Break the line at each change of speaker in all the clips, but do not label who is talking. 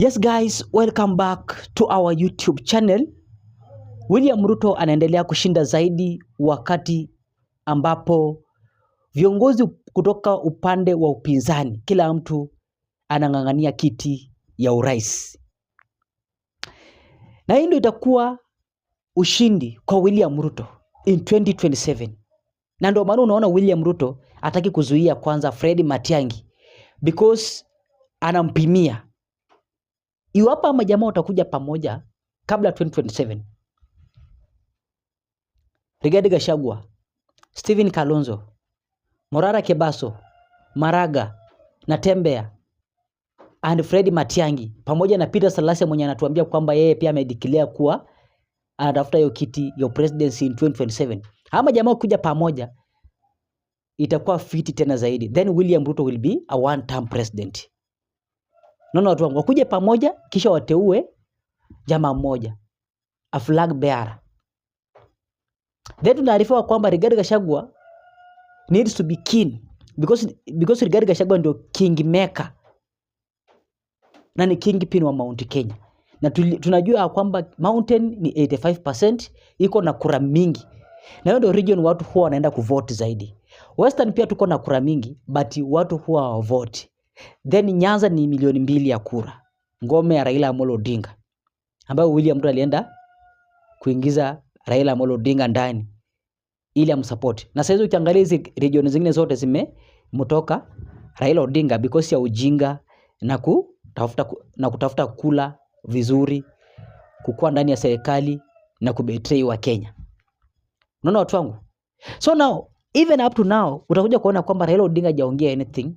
Yes guys, welcome back to our YouTube channel. William Ruto anaendelea kushinda zaidi wakati ambapo viongozi kutoka upande wa upinzani kila mtu anang'ang'ania kiti ya urais. Na hii ndio itakuwa ushindi kwa William Ruto in 2027. Na ndio maana unaona William Ruto hataki kuzuia kwanza Fred Matiangi because anampimia iwapo ama jamaa watakuja pamoja kabla 2027. Rigathi Gachagua, Stephen Kalonzo, Morara Kebaso, Maraga, Natembeya and Fred Matiangi pamoja na Peter Salasya mwenye anatuambia kwamba yeye pia amedeclare kuwa anatafuta hiyo kiti ya presidency in 2027. Ama jamaa kuja pamoja itakuwa fiti tena zaidi. Then William Ruto will be a one-term president. Naona watu wangu wakuje pamoja kisha wateue jamaa mmoja, a flag bearer. Then tunaarifiwa kwamba Rigathi Gachagua needs to be keen because Rigathi Gachagua ndio kingmaker na ni kingpin wa Mount Kenya. Na tunajua kwamba Mountain ni 85% iko na kura mingi. Na hiyo ndio region watu huwa wanaenda kuvote zaidi. Western pia tuko na kura mingi but watu huwa hawavote. Then Nyanza ni milioni 2 ya kura. Ngome ya Raila Amolo Odinga ambayo William Ruto alienda kuingiza Raila Amolo Odinga ndani ili amsupport. Na sasa hizo ukiangalia hizi region zingine zote zimetoka Raila Odinga because ya ujinga na kutafuta kula vizuri, kukua ndani ya serikali na kubetray wa Kenya. Unaona watu wangu? So now even up to now utakuja kuona kwamba Raila Odinga hajaongea anything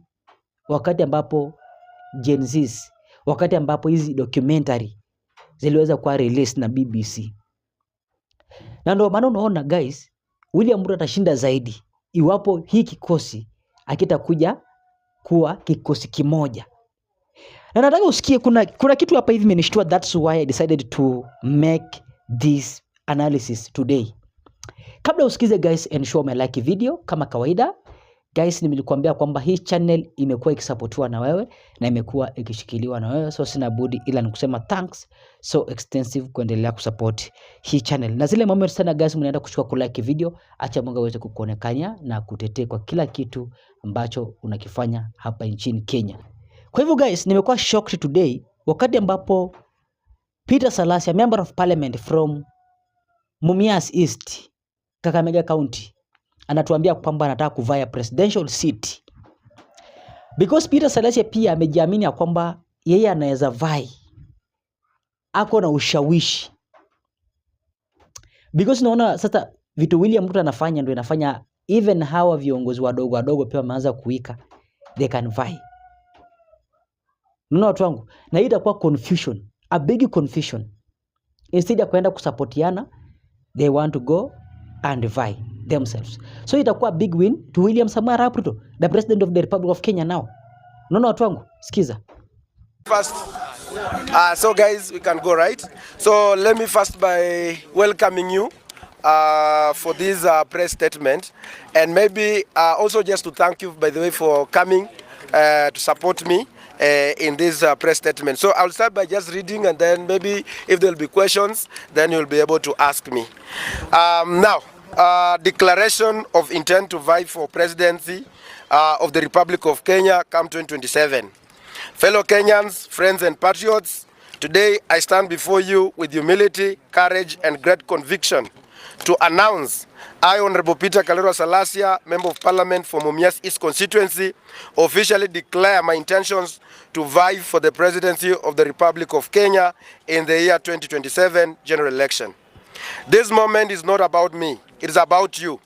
wakati ambapo Gen Z, wakati ambapo hizi documentary ziliweza kuwa release na BBC. Na ndio maana unaona guys, William Ruto atashinda zaidi iwapo hii kikosi akitakuja kuwa kikosi kimoja. Na nataka usikie kuna kitu hapa hivi imenishtua, that's why I decided to make this analysis today. Kabla usikize guys, ensure my like video kama kawaida. Guys, nimekuambia kwamba hii channel imekuwa ikisupportiwa na wewe na imekuwa ikishikiliwa na wewe, so sina budi ila nikusema thanks so extensive kuendelea kusupport hii channel. Na zile moments sana guys, mnaenda kuchukua ku like video, acha Mungu aweze kukuonekania na kutetea kwa kila kitu ambacho unakifanya hapa nchini Kenya. Kwa hivyo guys, nimekuwa shocked today wakati ambapo Peter Salasya, member of parliament from Mumias East, Kakamega County, anatuambia kwamba anataka kuvaa presidential seat. Because Peter Salasya pia amejiamini kwamba yeye anaweza vai. Ako na ushawishi. Because naona sasa vitu William Ruto anafanya ndio inafanya even hawa viongozi wadogo pia wameanza kuika. They can vie. Unaona watu wangu? Na hii itakuwa confusion, a big confusion. Instead ya kwenda kusupportiana, they want to go and vie themselves. So itakuwa big win to William Samoei Ruto, the president of the Republic of Kenya now. Unaona watu wangu? Sikiza.
First, so guys, we can go right. So let me first by welcoming you for this press statement, and maybe also just to thank you by the way for coming to support me in this press statement. So I'll start by just reading, and then maybe if there'll be questions, then you'll be able to ask me. Now, declaration of intent to vie for presidency of the Republic of Kenya come 2027. Fellow Kenyans, friends and patriots, today I stand before you with humility, courage and great conviction to announce I, Honorable Peter Kalero Salasya, Member of Parliament for Mumias East Constituency, officially declare my intentions to vie for the presidency of the Republic of Kenya in the year 2027 general election. This moment is not about me, it is about you,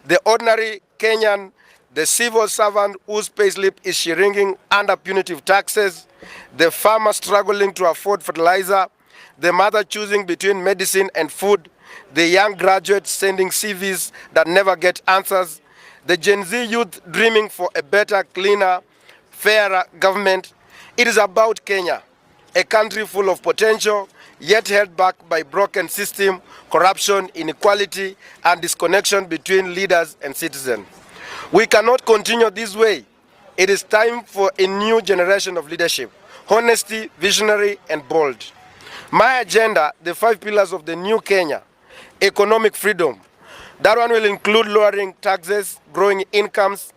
the ordinary Kenyan, the civil servant whose payslip is shrinking under punitive taxes, the farmer struggling to afford fertilizer, the mother choosing between medicine and food, the young graduates sending CVs that never get answers, the Gen Z youth dreaming for a better, cleaner, fairer government. It is about Kenya, a country full of potential, yet held back by broken system, corruption, inequality, and disconnection between leaders and citizens. We cannot continue this way. It is time for a new generation of leadership honesty, visionary, and bold. My agenda, the 5 pillars of the new Kenya: economic freedom. That one will include lowering taxes, growing incomes.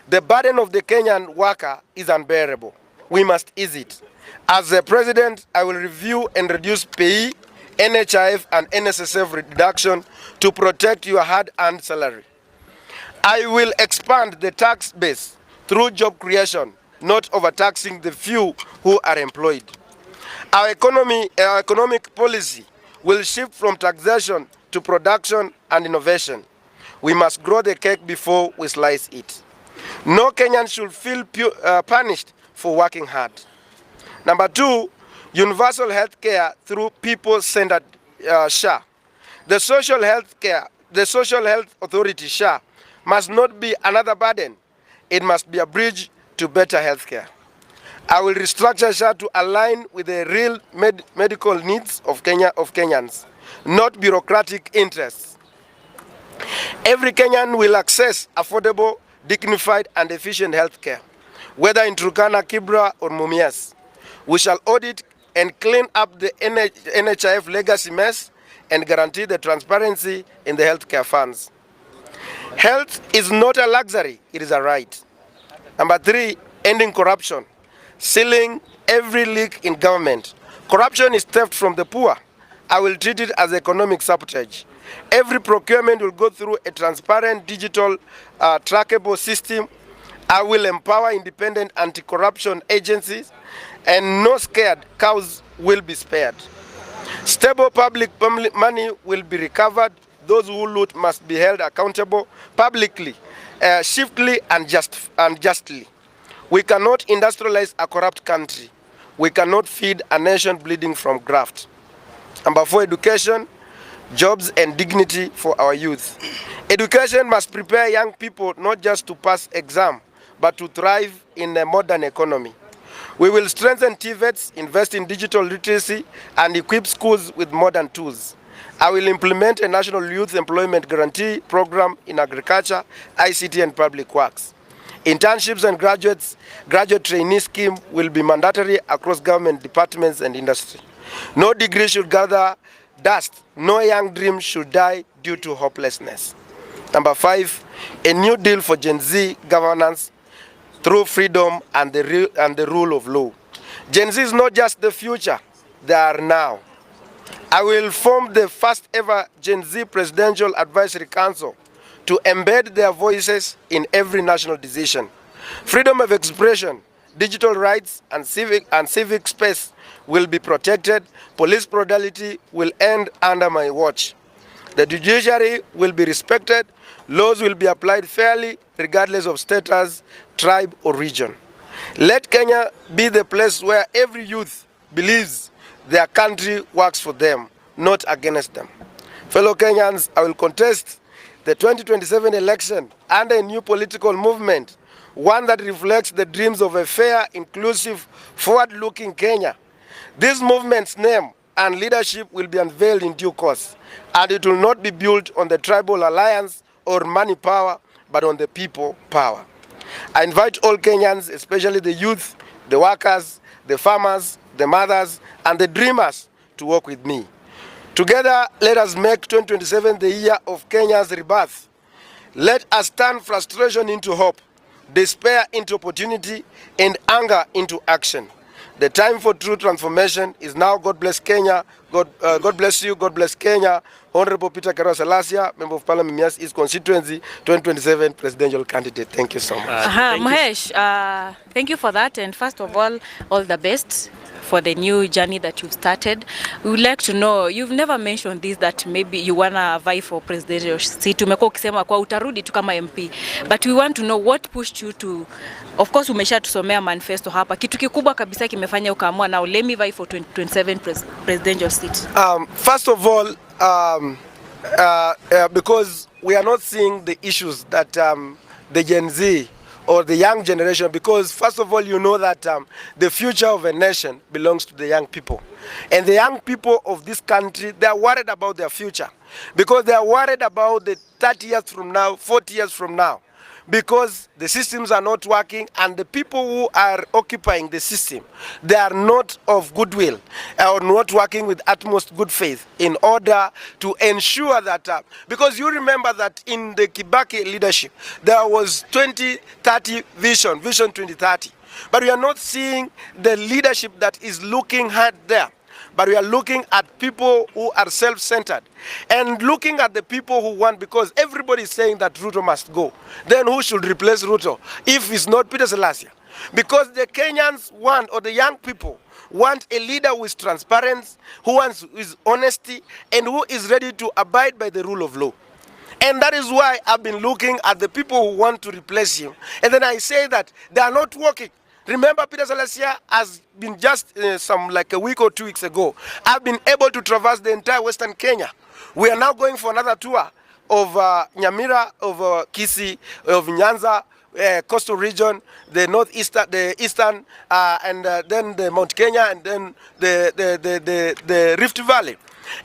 The burden of the Kenyan worker is unbearable. We must ease it. As the president, I will review and reduce pay, NHIF and NSSF reduction to protect your hard-earned salary. I will expand the tax base through job creation, not overtaxing the few who are employed. Our economic policy will shift from taxation to production and innovation. We must grow the cake before we slice it. No Kenyan should feel punished for working hard. Number 2, universal health care through people-centered SHA. The Social Health Authority, SHA, must not be another burden. It must be a bridge to better health care. I will restructure SHA to align with the real medical needs of Kenyans, not bureaucratic interests. Every Kenyan will access affordable, dignified, and efficient health care, whether in Turkana, Kibra, or Mumias. We shall audit and clean up the NHIF legacy mess and guarantee the transparency in the healthcare funds. Health is not a luxury, it is a right. Number 3, ending corruption. Sealing every leak in government. Corruption is theft from the poor. I will treat it as economic sabotage. Every procurement will go through a transparent, digital, trackable system. I will empower independent anti-corruption agencies, and no scared cows will be spared. Stable public money will be recovered. Those who loot must be held accountable publicly, swiftly, and justly. We cannot industrialize a corrupt country. We cannot feed a nation bleeding from graft. Number 4, education, jobs, and dignity for our youth. Education must prepare young people not just to pass exam, but to thrive in a modern economy. We will strengthen TVETs, invest in digital literacy, and equip schools with modern tools. I will implement a national youth employment guarantee program in agriculture, ICT, and public works. Internships and graduate trainee scheme will be mandatory across government departments and industry. No degree should gather dust. No young dream should die due to hopelessness. Number 5, a new deal for Gen Z governance through freedom and the rule of law. Gen Z is not just the future, they are now. I will form the first ever Gen Z Presidential Advisory Council to embed their voices in every national decision. Freedom of expression, digital rights, and civic space will be protected. Police brutality will end under my watch. The judiciary will be respected. Laws will be applied fairly, regardless of status, tribe, or region. Let Kenya be the place where every youth believes their country works for them, not against them. Fellow Kenyans, I will contest the 2027 election under a new political movement, one that reflects the dreams of a fair, inclusive, forward-looking Kenya. This movement's name and leadership will be unveiled in due course, and it will not be built on the tribal alliance or money power, but on the people power. I invite all Kenyans, especially the youth, the workers, the farmers, the mothers, and the dreamers to work with me. Together, let us make 2027 the year of Kenya's rebirth. Let us turn frustration into hope, despair into opportunity, and anger into action. The time for true transformation is now. God bless Kenya. God bless you. God bless Kenya. Honorable Peter Kero Salasia, Member of Parliament, Mias East Constituency, 2027 presidential candidate. Thank you so much.
Mahesh, thank you for that. And first of all the best for the new journey that you've started. We would like to know, you've never mentioned this, that maybe you wanna vie for presidential seat. Umekuwa ukisema kwa utarudi tu kama MP. But we want to know what pushed you to, of course umesha tusomea manifesto hapa. Kitu kikubwa kabisa kimefanya ukaamua now let me vie for 2027 presidential seat.
First of all, because we are not seeing the issues that the Gen Z or the young generation, because first of all, you know that the future of a nation belongs to the young people. And the young people of this country, they are worried about their future, because they are worried about the 30 years from now, 40 years from now. because the systems are not working, and the people who are occupying the system, they are not of goodwill or not working with utmost good faith in order to ensure that, because you remember that in the Kibaki leadership, there was 2030 vision 2030. But we are not seeing the leadership that is looking hard there. But we are looking at people who are self-centered and looking at the people who want, because everybody is saying that Ruto must go. Then who should replace Ruto if it's not Peter Selassie? Because the Kenyans want, or the young people want, a leader who is transparent, who wants his honesty, and who is ready to abide by the rule of law. And that is why I've been looking at the people who want to replace him. And then I say that they are not working. Remember, Peter Selassie has been just like a week or 2 weeks ago, I've been able to traverse the entire Western Kenya. We are now going for another tour of Nyamira, of Kisii, of Nyanza, coastal region, the northeastern, the eastern, and then the Mount Kenya, and then the Rift Valley.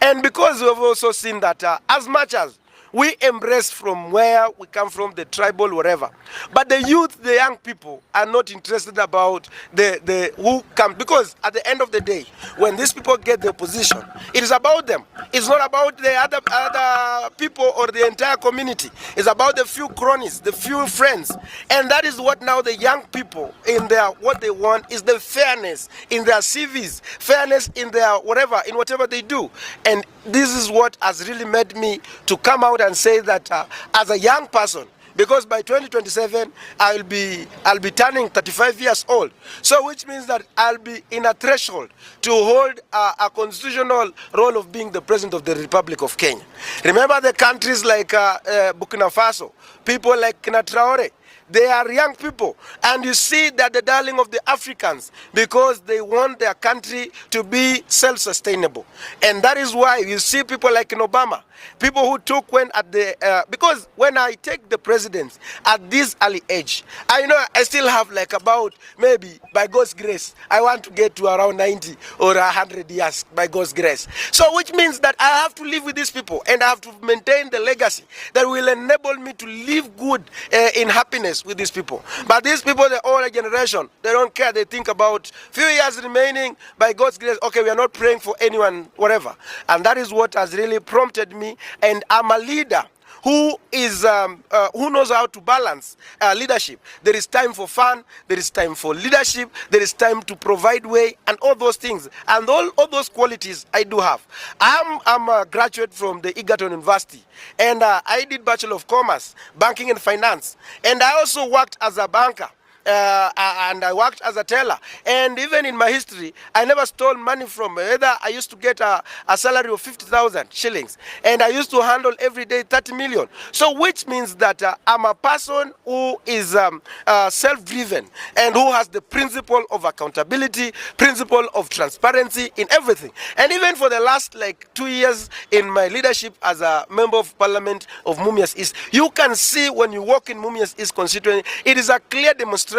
And because we've also seen that as much as we embrace from where we come from, the tribal, whatever. But the youth, the young people, are not interested about the who come. Because at the end of the day, when these people get the position, it is about them. It's not about the other people or the entire community. It's about the few cronies, the few friends. And that is what now the young people, in their, what they want is the fairness in their CVs, fairness in their whatever, in whatever they do. And this is what has really made me to come out and say that as a young person, because by 2027 I'll be turning 35 years old, so which means that I'll be in a threshold to hold a constitutional role of being the president of the Republic of Kenya. Remember the countries like Burkina Faso, people like Kina Traore, they are young people, and you see that the darling of the Africans, because they want their country to be self-sustainable. And that is why you see people like in Obama, people who took when at the, because when I take the presidents at this early age, I know I still have like about, maybe by God's grace, I want to get to around 90 or 100 years by God's grace. So which means that I have to live with these people, and I have to maintain the legacy that will enable me to live good in happiness with these people. But these people, the older generation, they don't care. They think about few years remaining by God's grace. Okay, we are not praying for anyone, whatever. And that is what has really prompted me. And I'm a leader who is who knows how to balance leadership. There is time for fun, there is time for leadership, there is time to provide way, and all those things, and all those qualities I do have. I'm a graduate from the Egerton University, and I did Bachelor of Commerce, Banking and Finance, and I also worked as a banker. And I worked as a teller, and even in my history I never stole money from either. I used to get a salary of 50,000 shillings, and I used to handle every day 30 million. So which means that I'm a person who is self-driven, and who has the principle of accountability, principle of transparency in everything. And even for the last like 2 years in my leadership as a member of parliament of Mumias East, you can see when you walk in Mumias East constituency, it is a clear demonstration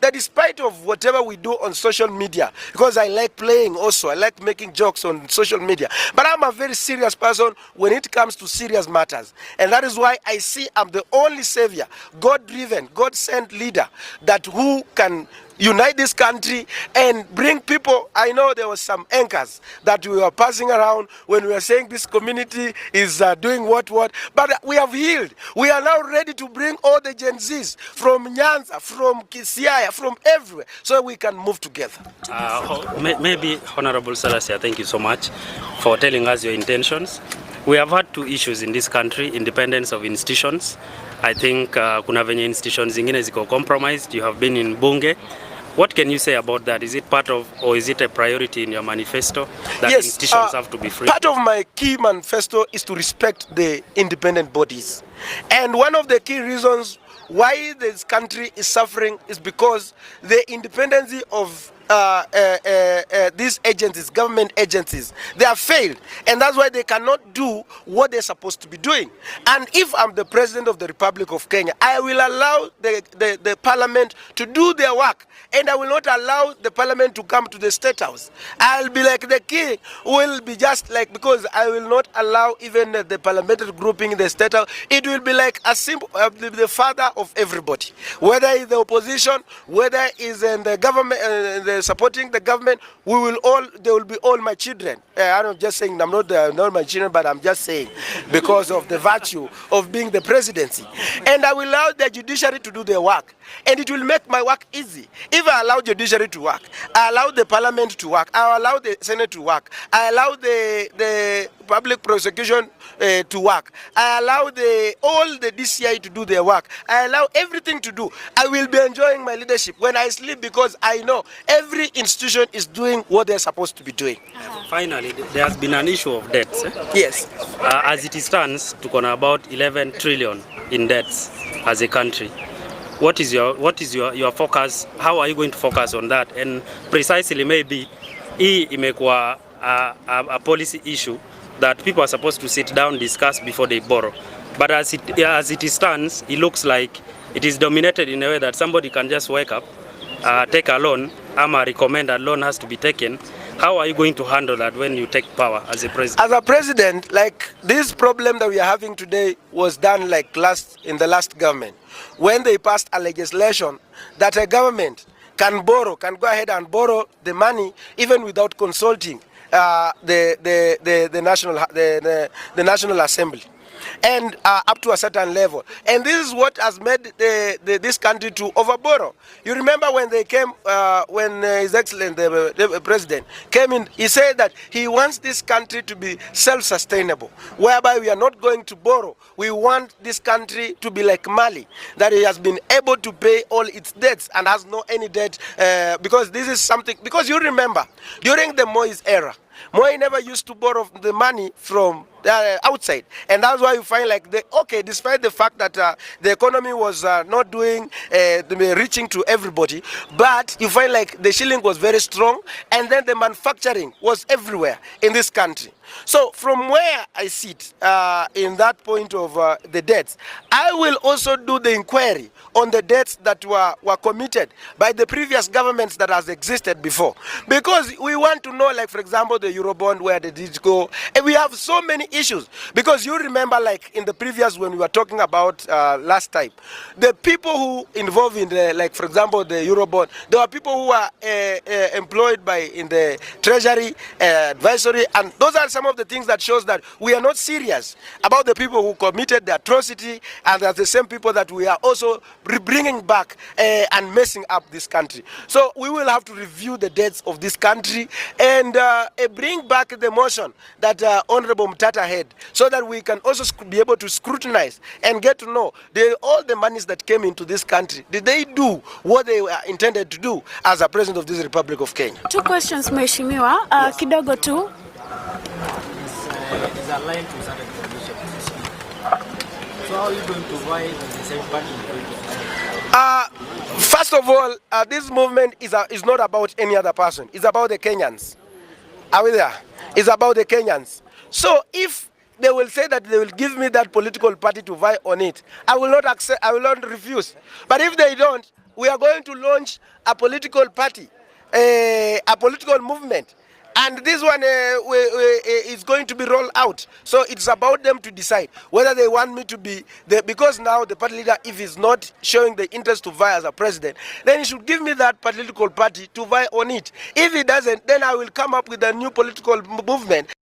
that despite of whatever we do on social media, because I like playing also, I like making jokes on social media, but I'm a very serious person when it comes to serious matters. And that is why I see I'm the only savior, God-driven, God-sent leader that who can unite this country and bring people. I know there was some anchors that we were passing around when we were saying this community is doing what, but we have healed. We are now ready to bring all the Gen Zs from Nyanza, from Kisiaya, from everywhere, so we can move together.
Maybe Honorable Selassie, thank you so much for telling us your intentions. We have had two issues in this country: independence of institutions. I think kuna venye institutions zingine ziko compromised. You have been in bunge. What can you say about that? Is it part of, or is it a priority in your manifesto that
yes,
institutions have to be free?
Part of my key manifesto is to respect the independent bodies. And one of the key reasons why this country is suffering is because the independence of these agencies, government agencies, they have failed, and that's why they cannot do what they're supposed to be doing. And if I'm the president of the Republic of Kenya, I will allow the parliament to do their work, and I will not allow the parliament to come to the state house. I'll be like the king, will be just like, because I will not allow even the parliamentary grouping in the state house. It will be like a simple, the father of everybody, whether it's the opposition, whether it's in the government, supporting the government. We will all, they will be all my children. I'm just saying, I'm not my children, but I'm just saying because of the virtue of being the presidency. And I will allow the judiciary to do their work, and it will make my work easy. If I allow judiciary to work, I allow the parliament to work, I allow the senate to work, I allow the public prosecution to work, I allow all the DCI to do their work, I allow everything to do, I will be enjoying my leadership when I sleep, because I know every institution is doing what they're supposed to be doing.
Finally, there has been an issue of debts.
Yes.
As it stands, tuko na about 11 trillion in debts as a country. What is your focus? How are you going to focus on that? And precisely, maybe hii imekuwa a policy issue that people are supposed to sit down, discuss before they borrow. But as it stands, it looks like it is dominated in a way that somebody can just wake up, take a loan, ama recommend a loan has to be taken. How are you going to handle that when you take power as a president?
As a president, like this problem that we are having today was done like in the last government, when they passed a legislation that a government can go ahead and borrow the money even without consulting the National Assembly, and up to a certain level. And this is what has made this country to overborrow. You remember when they came, when His Excellency the President came in, he said that he wants this country to be self-sustainable, whereby we are not going to borrow. We want this country to be like Mali, that it has been able to pay all its debts and has no any debt, because this is something, because you remember, during the Moise era, Moi never used to borrow the money from outside, and that's why you find like despite the fact that the economy was not doing reaching to everybody, but you find like the shilling was very strong, and then the manufacturing was everywhere in this country. So from where I sit in that point of the debts, I will also do the inquiry on the debts that were committed by the previous governments that has existed before, because we want to know, like for example the Eurobond, where did it go, and we have so many issues, because you remember like in the previous, when we were talking about last time, the people who involved in the, like for example the Eurobond, there were people who were employed in the Treasury advisory, and those are some of the things that shows that we are not serious about the people who committed the atrocity, and that's the same people that we are also bringing back and messing up this country. So we will have to review the debts of this country and bring back the motion that Honorable Mtata had, so that we can also be able to scrutinize and get to know all the monies that came into this country. Did they do what they were intended to do as a president of this Republic of Kenya?
Two questions, Mheshimiwa. Kidogo tu.
Is aligned to certain conditions. So how are you going to avoid the same party?
First of all, this movement is not about any other person. It's about the Kenyans. Are we there? It's about the Kenyans. So if they will say that they will give me that political party to vie on it, I will not accept, I will not refuse. But if they don't, we are going to launch a political party, a political movement. And this one is going to be rolled out. So it's about them to decide whether they want me to be, because now the party leader, if he's not showing the interest to vie as a president, then he should give me that political party to vie on it. If he doesn't, then I will come up with a new political movement.